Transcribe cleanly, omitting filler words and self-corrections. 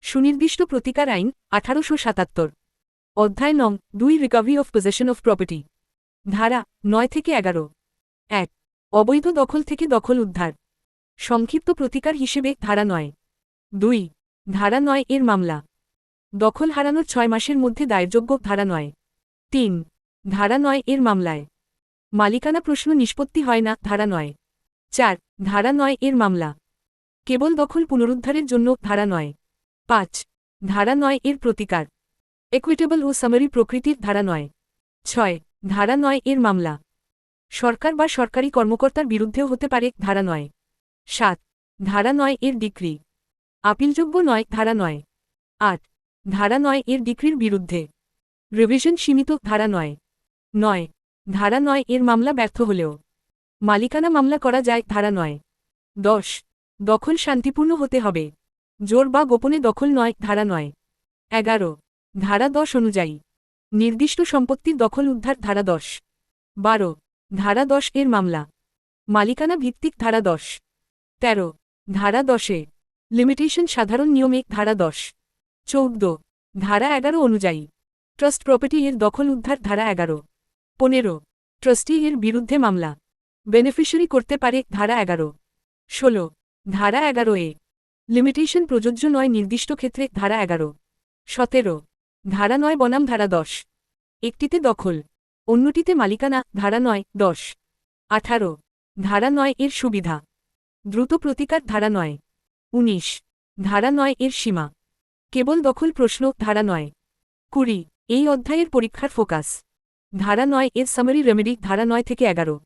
সুনির্দিষ্ট প্রতিকার আইন 1877। অধ্যায় নং 2 recovery of possession of property. ধারা 9 থেকে 11। 1 অবৈধ দখল থেকে দখল উদ্ধার। সংক্ষিপ্ত প্রতিকার হিসেবে ধারা 9। 2 ধারা 9 এর মামলা। দখল হারানোর 6 মাসের মধ্যে দায়েরযোগ্য। ধারা 9। 3 ধারা 9 এর মামলায় মালিকানা প্রশ্ন নিষ্পত্তি হয় না। ধারা 9। 4 ধারা 9 এর মামলা কেবল দখল পুনরুদ্ধারের জন্য। ধারা 9। 5 ধারা 9 এর প্রতিকার ইকুইটেবল ও সামারি প্রকৃতির। ধারা 9। 6 ধারা 9 এর মামলা সরকার বা সরকারি কর্মকর্তার বিরুদ্ধেও হতে পারে। ধারা 9। 7 ধারা 9 এর ডিক্রি আপিলযোগ্য নয়। ধারা 9। 8 ধারা 9 এর ডিক্রির বিরুদ্ধে রিভিশন সীমিত। ধারা 9। 9 ধারা 9 এর মামলা ব্যর্থ হলেও মালিকানা মামলা করা যায়। ধারা 9। 10 দখল শান্তিপূর্ণ হতে হবে, জোর বা গোপনে দখল নয়। ধারা 9। 11 ধারা 10 অনুযায়ী নির্দিষ্ট সম্পত্তির দখল উদ্ধার। ধারা 10। 12 ধারা 10 এর মামলা মালিকানা ভিত্তিক। ধারা 10। 13 ধারা 10 লিমিটেশন সাধারণ নিয়মে। ধারা 10। 14 ধারা 11 অনুযায়ী ট্রাস্ট প্রপার্টি এর দখল উদ্ধার। ধারা 11। 15 ট্রাস্টি এর বিরুদ্ধে মামলা বেনিফিশিয়ারি করতে পারে। ধারা 11। 16 ধারা 11 এ লিমিটেশন প্রযোজ্য নয় নির্দিষ্ট ক্ষেত্রে। ধারা 11। 17 ধারা 9 বনাম ধারা 10 একটিতে দখল অন্যটিতে মালিকানা। ধারা 9। 10 18 ধারা 9 এর সুবিধা দ্রুত প্রতিকার। ধারা 9। 19 ধারা 9 এর সীমা কেবল দখল প্রশ্ন। ধারা 9। 20 এই অধ্যায়ের পরীক্ষার ফোকাস। ধারা 9 এর সামারি রেমেডি। ধারা 9 থেকে 11।